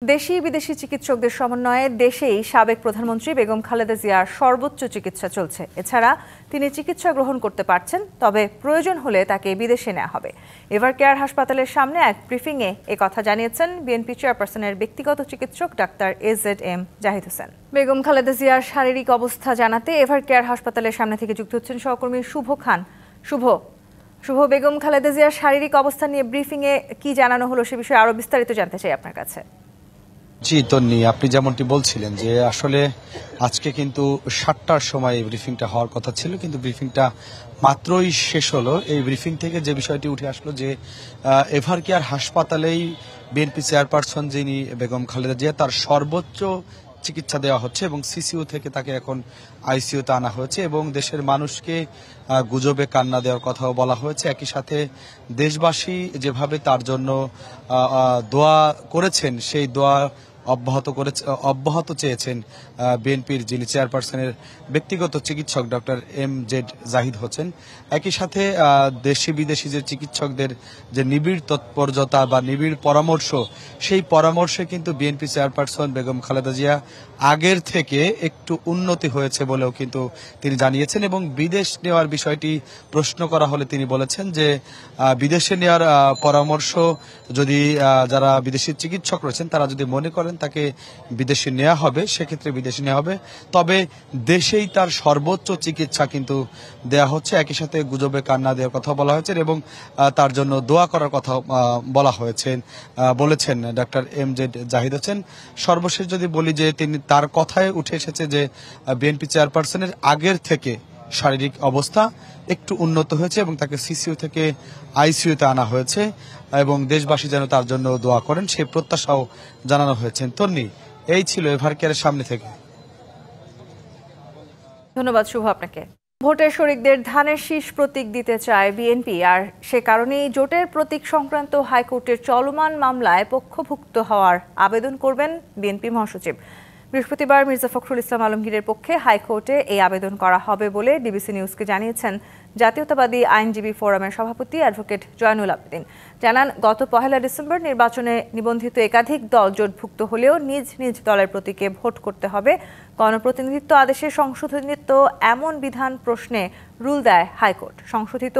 দেশি বিদেশি চিকিৎসকদের সমন্বয়ে দেশেই সাবেক প্রধানমন্ত্রী বেগম খালেদা জিয়ার সর্বোচ্চ চিকিৎসা চলছে। এছাড়া তিনি চিকিৎসা গ্রহণ করতে পারছেন, তবে প্রয়োজন হলে তাকে বিদেশে নেওয়া হবে। এভারকেয়ার হাসপাতালের সামনে এক ব্রিফিংয়ে একথা জানিয়েছেন বিএনপি চেয়ারপারসনের ব্যক্তিগত চিকিৎসক ডাক্তার AZM জাহিদ হোসেন। বেগম খালেদা জিয়ার শারীরিক অবস্থা জানাতে এভারকেয়ার হাসপাতালের সামনে থেকে যুক্ত হচ্ছেন সহকর্মী শুভ খান। শুভ, বেগম খালেদা জিয়ার শারীরিক অবস্থা নিয়ে ব্রিফিংয়ে কি জানানো হলো সে বিষয়ে আরো বিস্তারিত জানতে চাই আপনার কাছে। জি তন্নি, আপনি যেমনটি বলছিলেন যে আসলে আজকে কিন্তু 7টার সময় এই ব্রিফিংটা হওয়ার কথা ছিল, কিন্তু ব্রিফিংটা মাত্রই শেষ হলো। এই ব্রিফিং থেকে যে বিষয়টি উঠে আসলো যে এভারকেয়ার হাসপাতালেই বিএনপি চেয়ারপারসন যিনি বেগম খালেদা জিয়া তার সর্বোচ্চ চিকিৎসা দেওয়া হচ্ছে এবং সিসিইউ থেকে তাকে এখন আইসিইউতে আনা হয়েছে এবং দেশের মানুষকে গুজবে কান্না দেওয়ার কথাও বলা হয়েছে। একই সাথে দেশবাসী যেভাবে তার জন্য দোয়া করেছেন সেই দোয়া অব্যাহত চেয়েছেন বিএনপির যিনি চেয়ারপারসনের ব্যক্তিগত চিকিৎসক ডক্টর MZ জাহিদ হোসেন। একই সাথে দেশি বিদেশি যে চিকিৎসকদের যে নিবিড় তৎপরতা বা নিবিড় পরামর্শ, সেই পরামর্শে কিন্তু বিএনপি চেয়ারপারসন বেগম খালেদা জিয়া আগের থেকে একটু উন্নতি হয়েছে বলেও কিন্তু তিনি জানিয়েছেন এবং বিদেশ নেওয়ার বিষয়টি প্রশ্ন করা হলে তিনি বলেছেন যে বিদেশে নেওয়ার পরামর্শ যদি যারা বিদেশি চিকিৎসক রয়েছেন তারা যদি মনে করেন তাকে বিদেশে নেওয়া হবে, সেক্ষেত্রে বিদেশে নেওয়া হবে, তবে দেশেই তার সর্বোচ্চ চিকিৎসা কিন্তু দেয়া হচ্ছে। একই সাথে গুজবে কান্না দেওয়ার কথা বলা হয়েছে এবং তার জন্য দোয়া করার কথা বলা হয়েছে বলেছেন ডক্টর MZ জাহিদ হোসেন। সর্বশেষ যদি বলি যে তিনি তার কথায় উঠে এসেছে যে বিএনপি চেয়ারপারসনের আগের থেকে শারীরিক অবস্থা একটু উন্নত হয়েছে এবং তাকে সিসিইউ থেকে আইসিইউতে আনা হয়েছে এবং দেশবাসী যেন তার জন্য দোয়া করেন সেই প্রত্যাশাও জানানো হয়েছে। তন্নি, এই ছিল এভারকেয়ারের সামনে থেকে। ধন্যবাদ শুভ আপনাকে। ভোটের শরিকদের ধানের শীষ প্রতীক দিতে চায় বিএনপি, আর সে কারণেই জোটের প্রতীক সংক্রান্ত হাইকোর্টের চলমান মামলায় পক্ষভুক্ত হওয়ার আবেদন করবেন বিএনপি মহাসচিব। বৃহস্পতিবার মির্জা ফখরুল ইসলাম আলমগীরের পক্ষে হাইকোর্টে এই আবেদন করা হবে বলে ডিবিসি নিউজকে জানিয়েছেন জাতীয়তাবাদী আইনজীবী ফোরামের সভাপতি অ্যাডভোকেট জয়নুল আবেদিন। জানান, গত 1 ডিসেম্বর নির্বাচনে নিবন্ধিত একাধিক দল জোটভুক্ত হলেও নিজ নিজ দলের প্রতীকে ভোট করতে হবে। গণপ্রতিনিধিত্ব আদেশে সংশোধিত এমন বিধান প্রশ্নে রুল দেয় হাইকোর্ট। সংশোধিত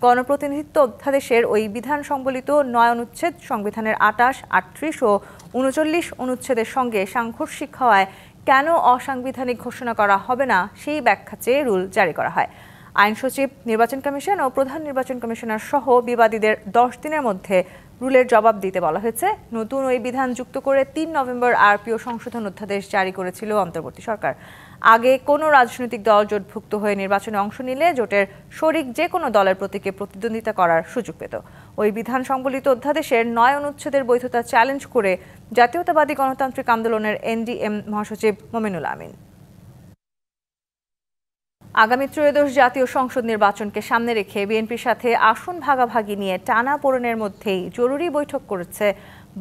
গণপ্রতিনিধিত্ব অধ্যাদেশের ওই বিধান সংবলিত 9 অনুচ্ছেদ সংবিধানের 28, 38 ও 39 অনুচ্ছেদের সঙ্গে সাংঘর্ষিক হওয়ায় কেন অসাংবিধানিক ঘোষণা করা হবে না সেই ব্যাখ্যা চেয়ে রুল জারি করা হয়। আইন সচিব, নির্বাচন কমিশন ও প্রধান নির্বাচন কমিশনার সহ বিবাদীদের 10 দিনের মধ্যে রুলের জবাব দিতে বলা হয়েছে। নতুন ওই বিধান যুক্ত করে 3 নভেম্বর আরপিও সংশোধন অধ্যাদেশ জারি করেছিল অন্তর্বর্তী সরকার। আগে কোনো রাজনৈতিক দল জোটভুক্ত হয়ে নির্বাচনে অংশ নিলে জোটের শরিক যে কোনো দলের প্রতীকে প্রতিদ্বন্দ্বিতা করার সুযোগ পেত। ওই বিধান সংবলিত অধ্যাদেশের 9 অনুচ্ছেদের বৈধতা চ্যালেঞ্জ করে জাতীয়তাবাদী গণতান্ত্রিক আন্দোলনের NDM মহাসচিব মোমিনুল আমিন আগামী ত্রয়োদশ জাতীয় সংসদ নির্বাচনকে সামনে রেখে বিএনপির সাথে আসন ভাগাভাগি নিয়ে টানাপোড়েনের মধ্যেই জরুরি বৈঠক করেছে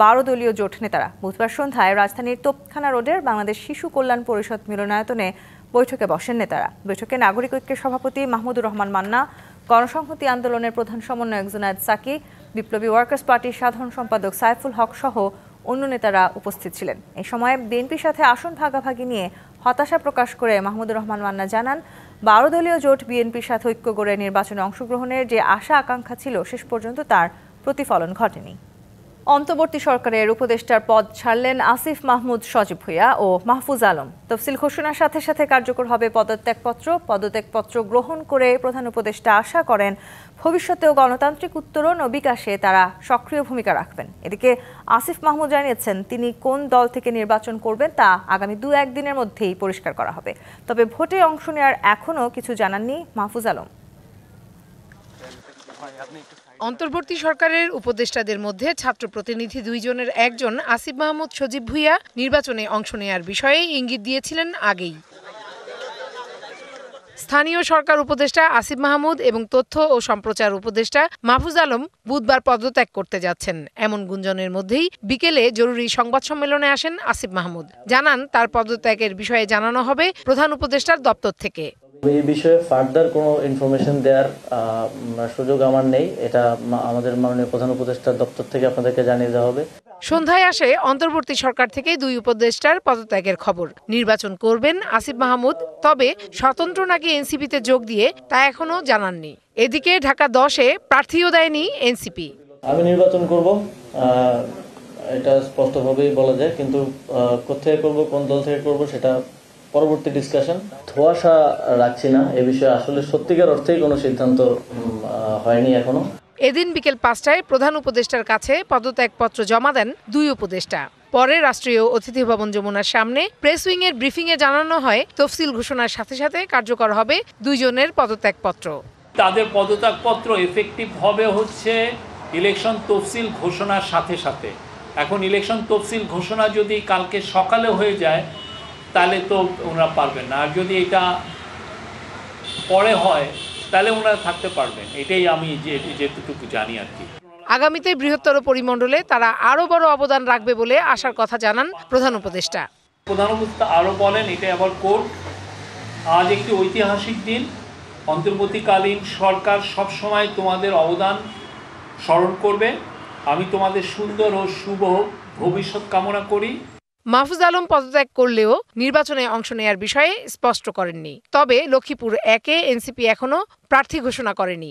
12 দলীয় জোট নেতারা। বুধবার সন্ধ্যায় রাজধানীর তোপখানা রোডের বাংলাদেশ শিশু কল্যাণ পরিষদ মিলনায়তনে বৈঠকে বসেন নেতারা। বৈঠকে নাগরিক ঐক্যের সভাপতি মাহমুদুর রহমান মান্না, গণসংহতি আন্দোলনের প্রধান সমন্বয়ক জুনায়েদ সাকি, বিপ্লবী ওয়ার্কার্স পার্টির সাধারণ সম্পাদক সাইফুল হক সহ অন্য নেতারা উপস্থিত ছিলেন। এই সময় বিএনপির সাথে আসন ভাগাভাগি নিয়ে হতাশা প্রকাশ করে মাহমুদুর রহমান মান্না জানান, 12 দলীয় জোট বিএনপির সাথে ঐক্য গড়ে নির্বাচনে অংশগ্রহণের যে আশা আকাঙ্ক্ষা ছিল শেষ পর্যন্ত তার প্রতিফলন ঘটেনি। অন্তর্বর্তী সরকারের উপদেষ্টার পদ ছাড়লেন আসিফ মাহমুদ, সজীব ভুঁইয়া ও মাহফুজ আলম। তফসিল ঘোষণার সাথে সাথে কার্যকর হবে পদত্যাগপত্র গ্রহণ করে প্রধান উপদেষ্টা আশা করেন ভবিষ্যতেও গণতান্ত্রিক উত্তরণ ও বিকাশে তারা সক্রিয় ভূমিকা রাখবেন। এদিকে আসিফ মাহমুদ জানিয়েছেন, তিনি কোন দল থেকে নির্বাচন করবেন তা আগামী 2-1 দিনের মধ্যেই পরিষ্কার করা হবে। তবে ভোটে অংশ নেওয়ার এখনও কিছু জানাননি মাহফুজ আলম। অন্তর্বর্তী সরকারের উপদেষ্টাদের মধ্যে ছাত্র প্রতিনিধি 2 জনের একজন আসিফ মাহমুদ সজীব ভুঁইয়া নির্বাচনে অংশ নেওয়ার বিষয়ে ইঙ্গিত দিয়েছিলেন আগেই। স্থানীয় সরকার উপদেষ্টা আসিফ মাহমুদ এবং তথ্য ও সম্প্রচার উপদেষ্টা মাহফুজ আলম বুধবার পদত্যাগ করতে যাচ্ছেন। এমন গুঞ্জনের মধ্যেই বিকেলে জরুরি সংবাদ সম্মেলনে আসেন আসিফ মাহমুদ। জানান, তার পদত্যাগের বিষয়ে জানানো হবে প্রধান উপদেষ্টার দপ্তর থেকে। এই বিষয়ে ফার্দার কোনো ইনফরমেশন দেওয়ার সুযোগ আমার নেই। এটা আমাদের মাননীয় প্রধান উপদেষ্টার দপ্তর থেকে আপনাদেরকে জানিয়ে দেওয়া হবে। সন্ধ্যায় আসে অন্তর্বর্তী সরকার থেকে 2 উপদেষ্টার পদত্যাগের খবর। নির্বাচন করবেন আসিফ মাহমুদ, তবে স্বতন্ত্র নাকি এনসিপিতে যোগ দিয়ে তা এখনো জানাননি। এদিকে ঢাকা 10-এ প্রার্থীও দেয়নি এনসিপি। আমি নির্বাচন করব, এটা স্পষ্টভাবেই বলা যায়, কিন্তু কোথায় করব, কোন দল থেকে করব, সেটা পরবর্তী ডিসকাশন। ধোঁয়াশা রাখছি না এ বিষয়ে, আসলে সত্যিকার অর্থেই কোনো সিদ্ধান্ত হয়নি এখনো। এদিন বিকেল 5টায় প্রধান উপদেষ্টার কাছে পদত্যাগপত্র জমা দেন 2 উপদেষ্টা। পরে রাষ্ট্রীয় অতিথি ভবন যমুনার সামনে প্রেস উইংয়ের ব্রিফিংয়ে জানানো হয় তফসিল ঘোষণার সাথে সাথে কার্যকর হবে 2 জনের পদত্যাগপত্র। তাদের পদত্যাগপত্র এফেক্টিভ হবে হচ্ছে ইলেকশন তফসিল ঘোষণার সাথে সাথে। এখন ইলেকশন তফসিল ঘোষণা যদি কালকে সকালে হয়ে যায় তাহলে তো ওনারা পারবেন না, আর যদি এটা পরে হয় তাহলে ওনারা থাকতে পারবেন। এটাই আমি যেটুকু জানি আর কি। আগামীতে বৃহত্তর পরিমণ্ডলে তারা আরও বড় অবদান রাখবে বলে আশার কথা জানান প্রধান উপদেষ্টা। প্রধান উপদেষ্টা আরও বলেন, এটা আবার কোর্ট, আজ একটি ঐতিহাসিক দিন। অন্তর্বর্তীকালীন সরকার সবসময় তোমাদের অবদান স্মরণ করবে। আমি তোমাদের সুন্দর ও শুভ ভবিষ্যৎ কামনা করি। মাহফুজ আলম পদত্যাগ করলেও নির্বাচনে অংশ নেয়ার বিষয়ে স্পষ্ট করেননি। তবে লক্ষ্মীপুর 1-এ এনসিপি এখনো প্রার্থী ঘোষণা করেনি।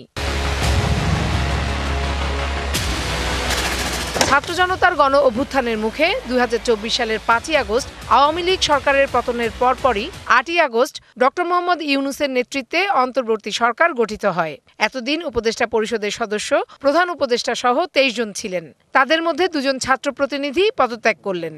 ছাত্র জনতার গণ অভ্যুত্থানের মুখে 2024 সালের 5ই আগস্ট আওয়ামী লীগ সরকারের পতনের পরপরই 8ই আগস্ট ডক্টর মোহাম্মদ ইউনূসের নেতৃত্বে অন্তর্বর্তী সরকার গঠিত হয়। এতদিন উপদেষ্টা পরিষদের সদস্য প্রধান উপদেষ্টা সহ 23 জন ছিলেন। তাদের মধ্যে 2 জন ছাত্র প্রতিনিধি পদত্যাগ করলেন।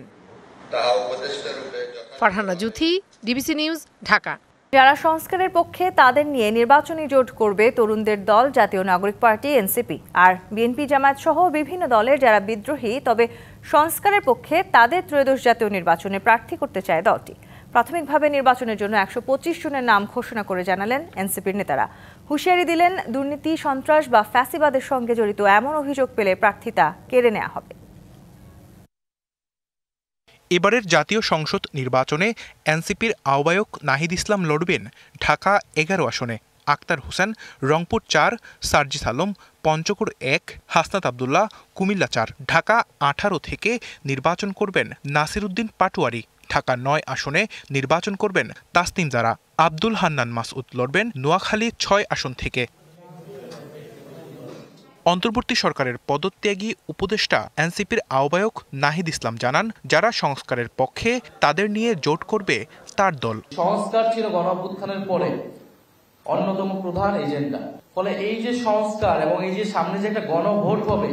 Farhana Juthi, DBC news, Dhaka. যারা সংস্কারের পক্ষে তাদের নিয়ে নির্বাচনী জোট করবে তরুণদের দল জাতীয় নাগরিক পার্টি এনসিপি, আর বিএনপি জামায়াত সহ বিভিন্ন দলের যারা বিদ্রোহী তবে সংস্কারের পক্ষে তাদের ত্রয়োদশ জাতীয় নির্বাচনে প্রার্থী করতে চায় দলটি। প্রাথমিকভাবে নির্বাচনের জন্য 125 জনের নাম ঘোষণা করে জানালেন এনসিপির নেতারা। হুঁশিয়ারি দিলেন, দুর্নীতি, সন্ত্রাস বা ফ্যাসিবাদের সঙ্গে জড়িত এমন অভিযোগ পেলে প্রার্থিতা কেড়ে নেওয়া হবে। এবারের জাতীয় সংসদ নির্বাচনে এনসিপির আহ্বায়ক নাহিদ ইসলাম লড়বেন ঢাকা 11 আসনে, আক্তার হোসেন রংপুর 4, সার্জিস আলম পঞ্চগড় 1, হাসনাত আবদুল্লাহ কুমিল্লা 4। ঢাকা 18 থেকে নির্বাচন করবেন নাসির উদ্দিন পাটোয়ারি। ঢাকা 9 আসনে নির্বাচন করবেন তাসনিম জারা। আব্দুল হান্নান মাসউদ লড়বেন নোয়াখালী 6 আসন থেকে। অন্তর্বর্তী সরকারের পদত্যাগী উপদেষ্টা এনসিপির আহ্বায়ক নাহিদ ইসলাম জানান, যারা সংস্কারের পক্ষে তাদের নিয়ে জোট করবে তার দল। সংস্কার ছিল গণঅভ্যুত্থানের পরে অন্যতম প্রধান এজেন্ডা। ফলে এই যে সংস্কার এবং এই যে সামনে যে একটা গণভোট হবে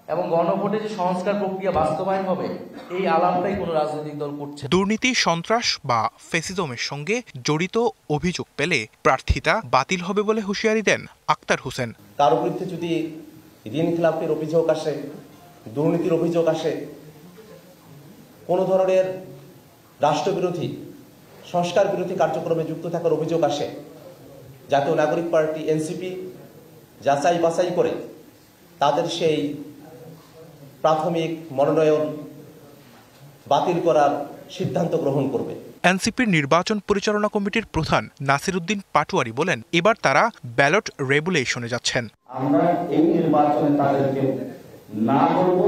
এবং গণভোটে যে সংস্কার প্রক্রিয়া বাস্তবায়ন হবে, এই আলাপটাই কোনো রাজনৈতিক দল করছে। দুর্নীতি, সন্ত্রাস বা ফ্যাসিজমের সঙ্গে জড়িত অভিযোগ পেলে প্রার্থিতা বাতিল হবে বলে হুঁশিয়ারি দেন আক্তার হোসেন। কারো বিরুদ্ধে যদি ঋণ খেলাপের অভিযোগ আসে, দুর্নীতির অভিযোগ আসে, কোনো ধরনের রাষ্ট্রবিরোধী, সংস্কার বিরোধী কার্যক্রমে যুক্ত থাকার অভিযোগ আসে, জাতীয় নাগরিক পার্টি এনসিপি যাচাই বাছাই করে তাদের সেই প্রাথমিক মনোনয়ন বাতিল করার সিদ্ধান্ত গ্রহণ করবে। এনসিপির নির্বাচন পরিচালনা কমিটির প্রধান নাসির উদ্দিন পাটোয়ারি বলেন, এবার তারা ব্যালট রেগুলেশনে যাচ্ছেন। আমরা এই নির্বাচনে তাদেরকে না বলবো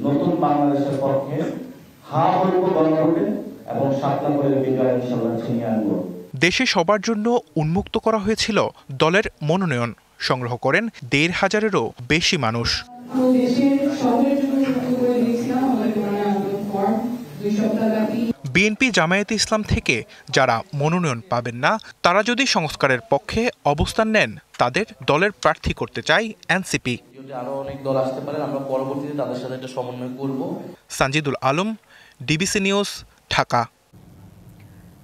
নতুন বাংলাদেশের পক্ষে, হ্যাঁ বলবো গণভোটে এবং 7 নম্বরের বিজয় ইনশাআল্লাহ ছিনিয়ে আনবো। দেশে সবার জন্য উন্মুক্ত করা হয়েছিল দলের মনোনয়ন। সংগ্রহ করেন 1,500-এরও বেশি মানুষ। বিএনপি জামায়াতে ইসলাম থেকে যারা মনোনয়ন পাবেন না, তারা যদি সংস্কারের পক্ষে অবস্থান নেন, তাদের দলের প্রার্থী করতে চায় এনসিপি। আরো অনেক দল আসতে পারে, আমরা পরবর্তীতে তাদের সাথে একটা সমন্বয় করব। Sanjidul Alam, DBC news, Dhaka.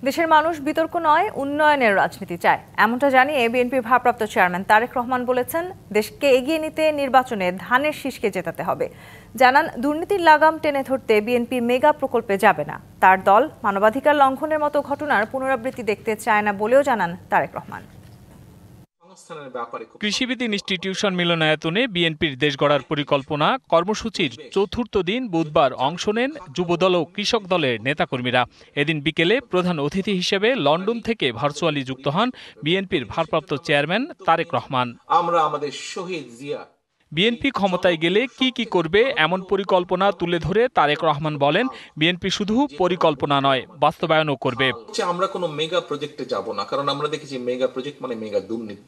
দেশের মানুষ বিতর্ক নয়, উন্নয়নের রাজনীতি চায়, এমনটা জানিয়ে বিএনপির ভারপ্রাপ্ত চেয়ারম্যান তারেক রহমান বলেছেন, দেশকে এগিয়ে নিতে নির্বাচনে ধানের শীষকে জেতাতে হবে। জানান, দুর্নীতির লাগাম টেনে ধরতে বিএনপি মেগা প্রকল্পে যাবে না। তার দল মানবাধিকার লঙ্ঘনের মতো ঘটনার পুনরাবৃত্তি দেখতে চায় না বলেও জানান তারেক রহমান। কৃষিবিদ ইনস্টিটিউশন মিলনায়তনে বিএনপির দেশ গড়ার পরিকল্পনা কর্মসূচির চতুর্থ দিন বুধবার অংশ নেন যুবদল ও কৃষক দলের নেতাকর্মীরা। এদিন বিকেলে প্রধান অতিথি হিসেবে লন্ডন থেকে ভার্চুয়ালি যুক্ত হন বিএনপির ভারপ্রাপ্ত চেয়ারম্যান তারেক রহমান। আমরা আমাদের শহীদ জিয়া বিএনপি ক্ষমতায় গেলে কি করবে এমন পরিকল্পনা তুলে ধরে তারেক রহমান বলেন, বিএনপি শুধু পরিকল্পনা নয়, বাস্তবায়নও করবে। আমরা কোনো মেগা প্রজেক্টে যাব না, কারণ আমরা দেখেছি মেগা প্রজেক্ট মানে মেগা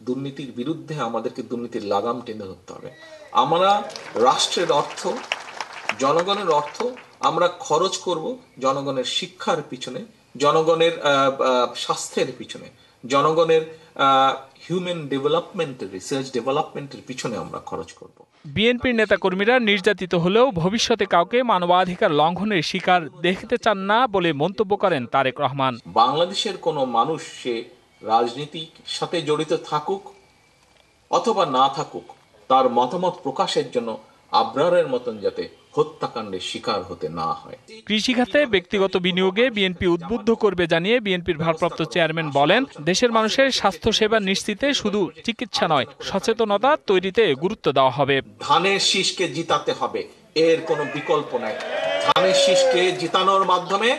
দুর্নীতির বিরুদ্ধে আমাদেরকে দুর্নীতির লাগাম টেনে ধরতে হবে। আমরা রাষ্ট্রের অর্থ, জনগণের অর্থ আমরা খরচ করব জনগণের শিক্ষার পিছনে, জনগণের স্বাস্থ্যের পিছনে, জনগণের হিউম্যান ডেভেলপমেন্টের, রিসার্চ ডেভেলপমেন্টের পিছনে আমরা খরচ করব। বিএনপির নেতাকর্মীরা নির্যাতিত হলেও ভবিষ্যতে কাউকে মানবাধিকার লঙ্ঘনের শিকার দেখতে চান না বলে মন্তব্য করেন তারেক রহমান। বাংলাদেশের কোনো মানুষ সে রাজনীতির সাথে জড়িত থাকুক অথবা না থাকুক, তার মতামত প্রকাশের জন্য আবরারের মতন যাতে হত্যাকাণ্ডের শিকার হতে না হয়। কৃষিখাতে ব্যক্তিগত বিনিয়োগে বিএনপি উদ্বুদ্ধ করবে জানিয়ে বিএনপির ভারপ্রাপ্ত চেয়ারম্যান বলেন, দেশের মানুষের স্বাস্থ্য সেবা নিশ্চিতে শুধু চিকিৎসা নয়, সচেতনতা তৈরিতে গুরুত্ব দেওয়া হবে। ধানের শীষকে জিতাতে হবে, এর কোনো বিকল্প নাই। ধানের শীষকে জিতানোর মাধ্যমে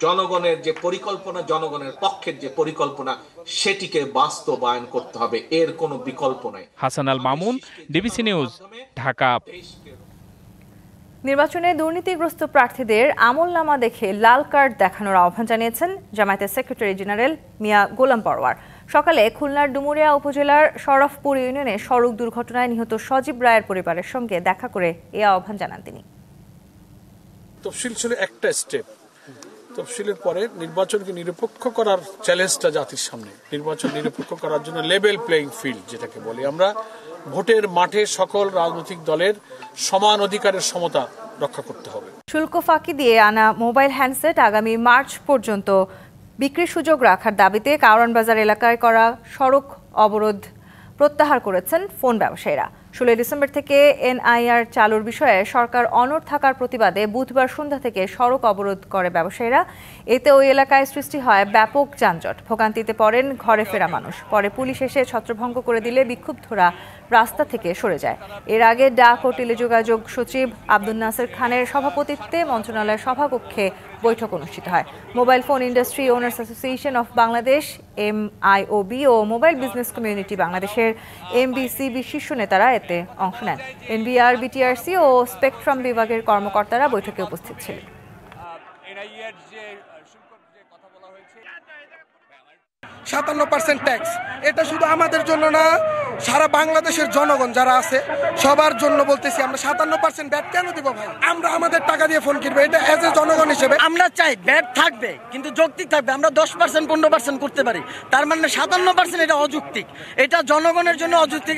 জনগণের যে পরিকল্পনা, জনগণের পক্ষের যে পরিকল্পনা, সেটিকে বাস্তবায়ন করতে হবে, এর কোনো বিকল্প নাই। Hasan Al Mamun, DBC news, Dhaka. নির্বাচনে দুর্নীতিগ্রস্ত প্রার্থীদের আমলনামা দেখে লাল কার্ড দেখানোর আহ্বান জানিয়েছেন জামায়াতের সেক্রেটারি জেনারেল মিয়া গোলাম পরওয়ার। সকালে খুলনার ডুমুরিয়া উপজেলার শরফপুর ইউনিয়নে সড়ক দুর্ঘটনায় নিহত সজীব রায়ের পরিবারের সঙ্গে দেখা করে এ আহ্বান জানান তিনি। তফসিল ছিল একটা স্টেপ, তফসিলের পরে নির্বাচনকে নিরপেক্ষ করার চ্যালেঞ্জটা জাতির সামনে, নির্বাচন নিরপেক্ষ করার জন্য লেভেল প্লেইং ফিল্ড যেটাকে বলি আমরা, ভোটের মাঠে সকল রাজনৈতিক দলের সমান অধিকারের সমতা রক্ষা করতে হবে। শুল্ক ফাঁকি দিয়ে আনা মোবাইল হ্যান্ডসেট আগামী মার্চ পর্যন্ত বিক্রির সুযোগ রাখার দাবিতে কারওয়ান বাজার এলাকায় করা সড়ক অবরোধ প্রত্যাহার করেছেন ফোন ব্যবসায়ীরা। 16 ডিসেম্বর থেকে এনআইআর চালুর বিষয়ে সরকার অনড় থাকার প্রতিবাদে বুধবার সন্ধ্যা থেকে সড়ক অবরোধ করে ব্যবসায়ীরা। এতে ওই এলাকায় সৃষ্টি হয় ব্যাপক যানজট, ভোগান্তিতে পড়েন ঘরে ফেরা মানুষ। পরে পুলিশ এসে ছত্রভঙ্গ করে দিলে বিক্ষুব্ধরা রাস্তা থেকে সরে যায়। এর আগে ডাক ও টেলিযোগাযোগ সচিব আব্দুল নাসের খানের সভাপতিত্বে মন্ত্রণালয়ের সভাকক্ষে বৈঠক অনুষ্ঠিত হয়। Mobile phone industry owners association of Bangladesh, MIOB ও মোবাইল বিজনেস কমিউনিটি বাংলাদেশের MBCB শীর্ষ নেতারা এতে অংশ নেন। NBR, BTRC ও স্পেকট্রাম বিভাগের কর্মকর্তারা বৈঠকে উপস্থিত ছিলেন। 57% ট্যাক্স, এটা শুধু আমাদের জন্য না, সারা বাংলাদেশের জনগণ যারা আছে সবার জন্য বলতেছি। আমরা 57% ব্যাট কেন দিব ভাই? আমরা আমাদের টাকা দিয়ে ফোন কিনবো, এটা এজ এ জনগণ হিসেবে আমরা চাই ব্যাট থাকবে, কিন্তু যৌক্তিক থাকবে। আমরা 10% 15% করতে পারি, তার মানে 57% এটা অযৌক্তিক, এটা জনগণের জন্য অযৌক্তিক।